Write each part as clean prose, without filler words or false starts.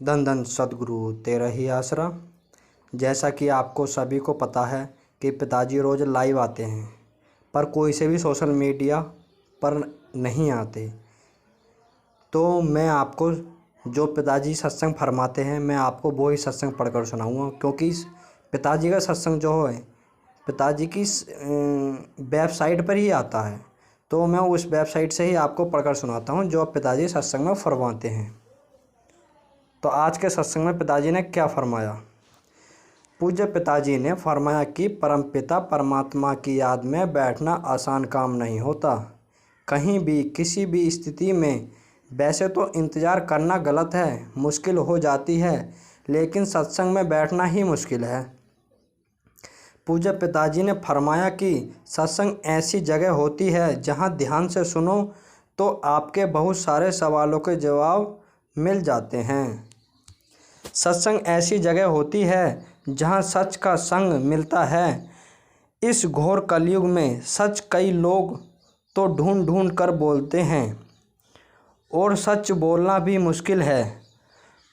धन धन सद्गुरु तेरा ही आसरा। जैसा कि आपको सभी को पता है कि पिताजी रोज़ लाइव आते हैं, पर कोई से भी सोशल मीडिया पर नहीं आते। तो मैं आपको जो पिताजी सत्संग फरमाते हैं, मैं आपको वो ही सत्संग पढ़कर सुनाऊंगा, क्योंकि पिताजी का सत्संग जो है पिताजी की वेबसाइट पर ही आता है। तो मैं उस वेबसाइट से ही आपको पढ़कर सुनाता हूँ जो पिताजी सत्संग में फरमाते हैं। तो आज के सत्संग में पिताजी ने क्या फरमाया। पूज्य पिताजी ने फरमाया कि परमपिता परमात्मा की याद में बैठना आसान काम नहीं होता। कहीं भी किसी भी स्थिति में वैसे तो इंतज़ार करना गलत है, मुश्किल हो जाती है, लेकिन सत्संग में बैठना ही मुश्किल है। पूज्य पिताजी ने फरमाया कि सत्संग ऐसी जगह होती है जहाँ ध्यान से सुनो तो आपके बहुत सारे सवालों के जवाब मिल जाते हैं। सत्संग ऐसी जगह होती है जहाँ सच का संग मिलता है। इस घोर कलयुग में सच कई लोग तो ढूंढ ढूंढ कर बोलते हैं और सच बोलना भी मुश्किल है।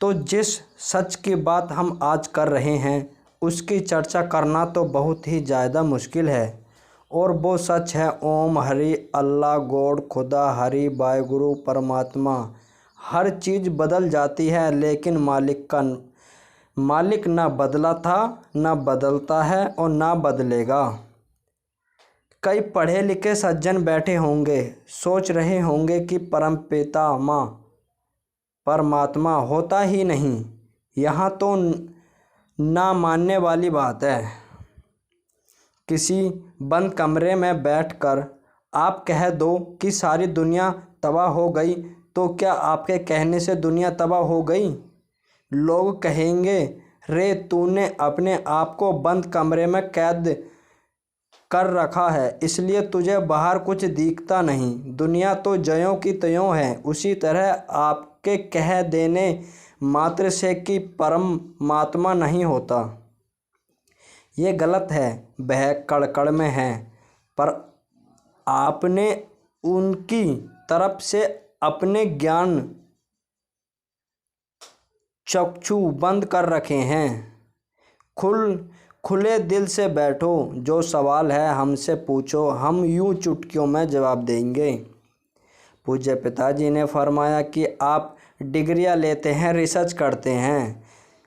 तो जिस सच की बात हम आज कर रहे हैं उसकी चर्चा करना तो बहुत ही ज़्यादा मुश्किल है, और वो सच है ओम हरि अल्लाह गॉड खुदा हरि वाहिगुरु परमात्मा। हर चीज़ बदल जाती है लेकिन मालिक ना बदला था, ना बदलता है और ना बदलेगा। कई पढ़े लिखे सज्जन बैठे होंगे, सोच रहे होंगे कि परमपिता माँ परमात्मा होता ही नहीं। यहाँ तो ना मानने वाली बात है। किसी बंद कमरे में बैठकर आप कह दो कि सारी दुनिया तबाह हो गई, तो क्या आपके कहने से दुनिया तबाह हो गई? लोग कहेंगे, रे तूने अपने आप को बंद कमरे में कैद कर रखा है, इसलिए तुझे बाहर कुछ दिखता नहीं। दुनिया तो ज्यों की त्यों है। उसी तरह आपके कह देने मात्र से कि परमात्मा नहीं होता, ये गलत है। वह कड़ में है, पर आपने उनकी तरफ से अपने ज्ञान चक्षु बंद कर रखे हैं। खुले दिल से बैठो, जो सवाल है हमसे पूछो, हम यूं चुटकियों में जवाब देंगे। पूज्य पिताजी ने फरमाया कि आप डिग्रियां लेते हैं, रिसर्च करते हैं।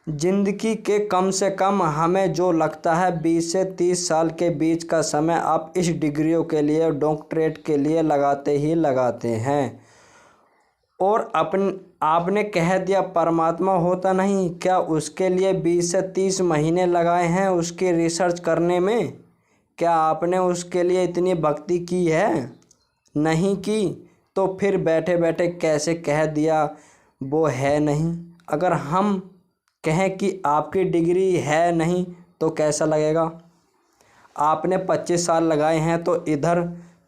ज़िंदगी के कम से कम हमें जो लगता है 20 से 30 साल के बीच का समय आप इस डिग्रियों के लिए, डॉक्टरेट के लिए लगाते ही लगाते हैं। और आपने कह दिया परमात्मा होता नहीं, क्या उसके लिए 20 से 30 महीने लगाए हैं उसकी रिसर्च करने में? क्या आपने उसके लिए इतनी भक्ति की है? नहीं की, तो फिर बैठे बैठे कैसे कह दिया वो है नहीं? अगर हम कहें कि आपकी डिग्री है नहीं तो कैसा लगेगा? आपने 25 साल लगाए हैं तो इधर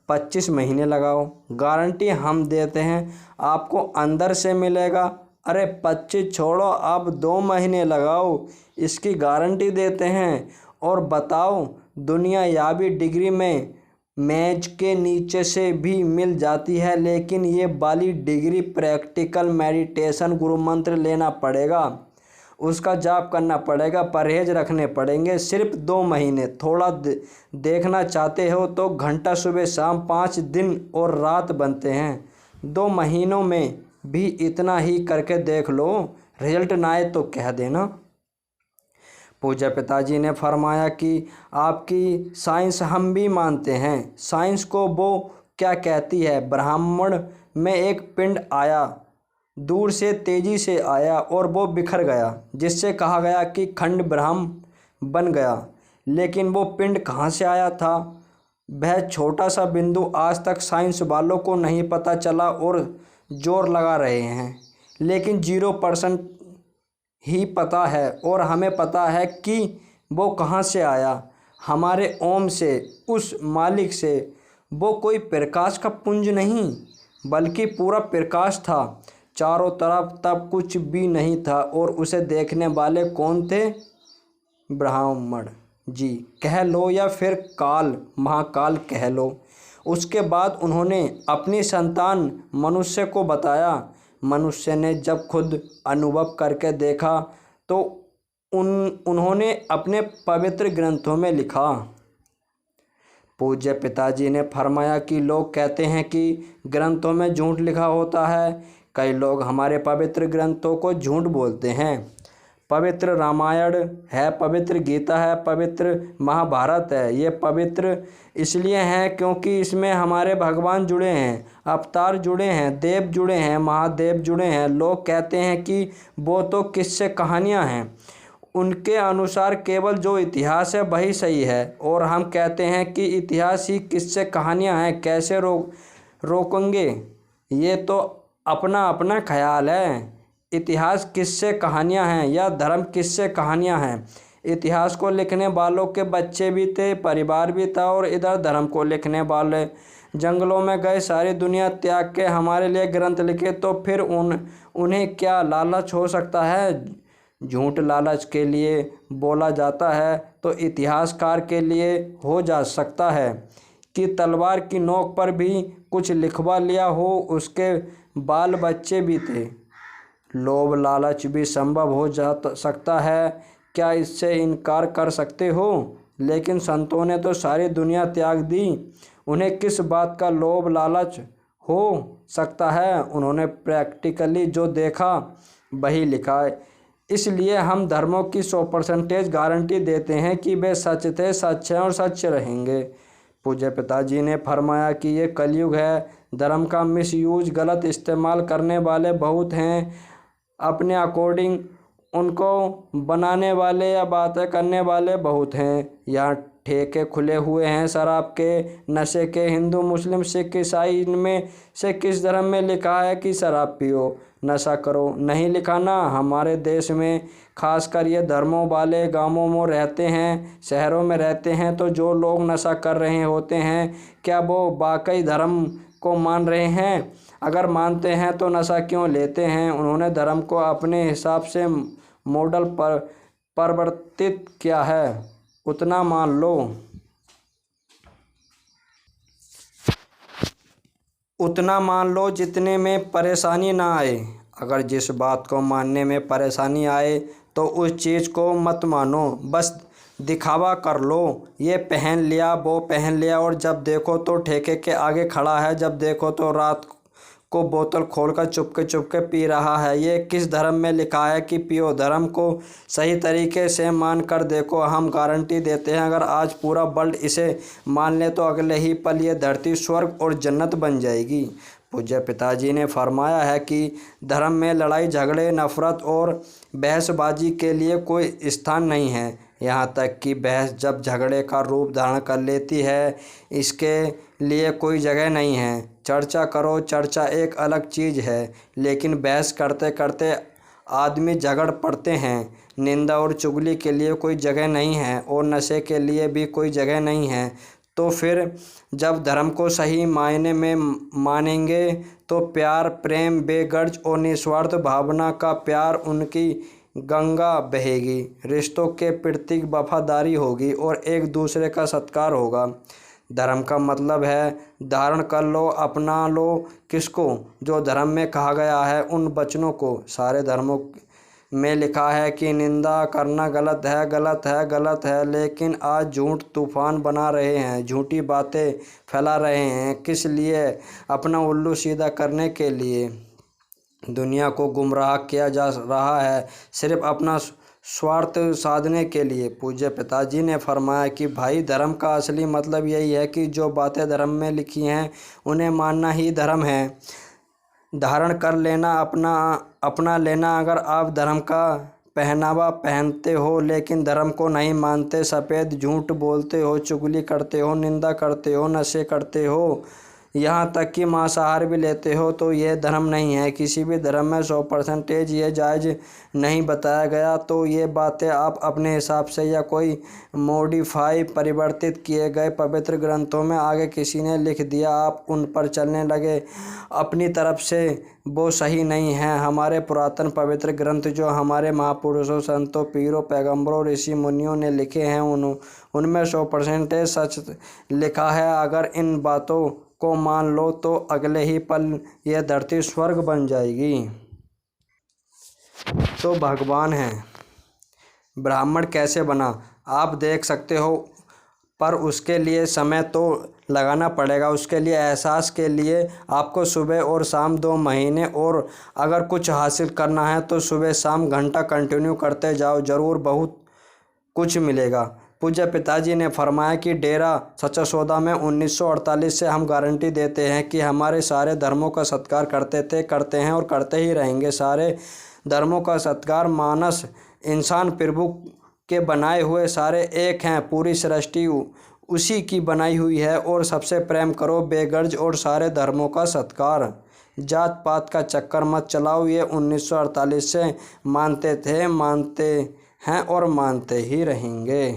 25 महीने लगाओ, गारंटी हम देते हैं आपको अंदर से मिलेगा। अरे 25 छोड़ो, अब 2 महीने लगाओ, इसकी गारंटी देते हैं। और बताओ, दुनियावी डिग्री में मेज के नीचे से भी मिल जाती है, लेकिन ये वाली डिग्री प्रैक्टिकल मेडिटेशन गुरु मंत्र लेना पड़ेगा, उसका जाप करना पड़ेगा, परहेज रखने पड़ेंगे। सिर्फ 2 महीने। थोड़ा देखना चाहते हो तो घंटा सुबह शाम 5 दिन और रात बनते हैं। 2 महीनों में भी इतना ही करके देख लो, रिजल्ट ना आए तो कह देना। पूज्य पिताजी ने फरमाया कि आपकी साइंस हम भी मानते हैं। साइंस को वो क्या कहती है? ब्रह्मांड में एक पिंड आया, दूर से तेजी से आया और वो बिखर गया, जिससे कहा गया कि खंड ब्रह्म बन गया। लेकिन वो पिंड कहाँ से आया था? वह छोटा सा बिंदु आज तक साइंस वालों को नहीं पता चला और जोर लगा रहे हैं, लेकिन 0% ही पता है। और हमें पता है कि वो कहाँ से आया, हमारे ओम से, उस मालिक से। वो कोई प्रकाश का पुंज नहीं, बल्कि पूरा प्रकाश था। चारों तरफ तब कुछ भी नहीं था, और उसे देखने वाले कौन थे? ब्राह्मण जी कह लो या फिर काल, महाकाल कह लो। उसके बाद उन्होंने अपनी संतान मनुष्य को बताया। मनुष्य ने जब खुद अनुभव करके देखा तो उन्होंने अपने पवित्र ग्रंथों में लिखा। पूज्य पिताजी ने फरमाया कि लोग कहते हैं कि ग्रंथों में झूठ लिखा होता है। कई लोग हमारे पवित्र ग्रंथों को झूठ बोलते हैं। पवित्र रामायण है, पवित्र गीता है, पवित्र महाभारत है। ये पवित्र इसलिए हैं क्योंकि इसमें हमारे भगवान जुड़े हैं, अवतार जुड़े हैं, देव जुड़े हैं, महादेव जुड़े हैं। लोग कहते हैं कि वो तो किस्से कहानियाँ हैं, उनके अनुसार केवल जो इतिहास है वही सही है, और हम कहते हैं कि इतिहास ही किस्से कहानियाँ हैं। कैसे रोकेंगे? ये तो अपना अपना ख्याल है। इतिहास किस्से कहानियाँ हैं या धर्म किस्से कहानियाँ हैं। इतिहास को लिखने वालों के बच्चे भी थे, परिवार भी था, और इधर धर्म को लिखने वाले जंगलों में गए, सारी दुनिया त्याग के हमारे लिए ग्रंथ लिखे। तो फिर उन्हें क्या लालच हो सकता है? झूठ लालच के लिए बोला जाता है तो इतिहासकार के लिए हो जा सकता है कि तलवार की नोक पर भी कुछ लिखवा लिया हो। उसके बाल बच्चे भी थे। लोभ लालच भी संभव हो जा सकता है, क्या इससे इनकार कर सकते हो? लेकिन संतों ने तो सारी दुनिया त्याग दी, उन्हें किस बात का लोभ लालच हो सकता है? उन्होंने प्रैक्टिकली जो देखा वही लिखा। इसलिए हम धर्मों की 100% गारंटी देते हैं कि वे सच थे, सच हैं और सच रहेंगे। पूज्य पिताजी ने फरमाया कि ये कलयुग है। धर्म का मिसयूज, गलत इस्तेमाल करने वाले बहुत हैं। अपने अकॉर्डिंग उनको बनाने वाले या बातें करने वाले बहुत हैं। यहाँ ठेके खुले हुए हैं शराब के, नशे के। हिंदू, मुस्लिम, सिख, ईसाई, इनमें से किस धर्म में लिखा है कि शराब पियो, नशा करो? नहीं लिखा ना। हमारे देश में खासकर ये धर्मों वाले गांवों में रहते हैं, शहरों में रहते हैं, तो जो लोग नशा कर रहे होते हैं, क्या वो वाकई धर्म को मान रहे हैं? अगर मानते हैं तो नशा क्यों लेते हैं? उन्होंने धर्म को अपने हिसाब से मॉडल पर परिवर्तित किया है। उतना मान लो, उतना मान लो जितने में परेशानी ना आए। अगर जिस बात को मानने में परेशानी आए तो उस चीज़ को मत मानो, बस दिखावा कर लो। ये पहन लिया, वो पहन लिया, और जब देखो तो ठेके के आगे खड़ा है, जब देखो तो रात को बोतल खोलकर चुपके पी रहा है। ये किस धर्म में लिखा है कि पियो? धर्म को सही तरीके से मान कर देखो। हम गारंटी देते हैं अगर आज पूरा वर्ल्ड इसे मान ले तो अगले ही पल ये धरती स्वर्ग और जन्नत बन जाएगी। पूज्य पिताजी ने फरमाया है कि धर्म में लड़ाई झगड़े, नफरत और बहसबाजी के लिए कोई स्थान नहीं है। यहाँ तक कि बहस जब झगड़े का रूप धारण कर लेती है, इसके लिए कोई जगह नहीं है। चर्चा करो, चर्चा एक अलग चीज़ है, लेकिन बहस करते करते आदमी झगड़ पड़ते हैं। निंदा और चुगली के लिए कोई जगह नहीं है, और नशे के लिए भी कोई जगह नहीं है। तो फिर जब धर्म को सही मायने में मानेंगे तो प्यार, प्रेम, बेगर्ज और निस्वार्थ भावना का प्यार उनकी गंगा बहेगी। रिश्तों के प्रति वफादारी होगी और एक दूसरे का सत्कार होगा। धर्म का मतलब है धारण कर लो, अपना लो किसको? जो धर्म में कहा गया है उन वचनों को। सारे धर्मों में लिखा है कि निंदा करना गलत है, गलत है, गलत है, लेकिन आज झूठ तूफान बना रहे हैं, झूठी बातें फैला रहे हैं। किस लिए? अपना उल्लू सीधा करने के लिए। दुनिया को गुमराह किया जा रहा है सिर्फ अपना स्वार्थ साधने के लिए। पूज्य पिताजी ने फरमाया कि भाई धर्म का असली मतलब यही है कि जो बातें धर्म में लिखी हैं उन्हें मानना ही धर्म है। धारण कर लेना, अपना लेना। अगर आप धर्म का पहनावा पहनते हो लेकिन धर्म को नहीं मानते, सफ़ेद झूठ बोलते हो, चुगली करते हो, निंदा करते हो, नशे करते हो, यहाँ तक कि मांसाहार भी लेते हो, तो यह धर्म नहीं है। किसी भी धर्म में 100% ये जायज़ नहीं बताया गया। तो ये बातें आप अपने हिसाब से या कोई मॉडिफाई, परिवर्तित किए गए पवित्र ग्रंथों में आगे किसी ने लिख दिया, आप उन पर चलने लगे अपनी तरफ से, वो सही नहीं है। हमारे पुरातन पवित्र ग्रंथ जो हमारे महापुरुषों, संतों, पीरों, पैगंबरों, ऋषि मुनियों ने लिखे हैं उनमें 100% सच लिखा है। अगर इन बातों को मान लो तो अगले ही पल यह धरती स्वर्ग बन जाएगी। तो भगवान है, ब्राह्मण कैसे बना आप देख सकते हो, पर उसके लिए समय तो लगाना पड़ेगा। उसके लिए एहसास के लिए आपको सुबह और शाम 2 महीने, और अगर कुछ हासिल करना है तो सुबह शाम घंटा कंटिन्यू करते जाओ, ज़रूर बहुत कुछ मिलेगा। पूज्य पिताजी ने फरमाया कि डेरा सच्चा सौदा में 1948 से हम गारंटी देते हैं कि हमारे सारे धर्मों का सत्कार करते थे, करते हैं और करते ही रहेंगे। सारे धर्मों का सत्कार, मानस इंसान प्रभु के बनाए हुए सारे एक हैं, पूरी सृष्टि उसी की बनाई हुई है, और सबसे प्रेम करो बेगर्ज, और सारे धर्मों का सत्कार। जात पात का चक्कर मत चलाओ, ये 1948 से मानते थे, मानते हैं और मानते ही रहेंगे।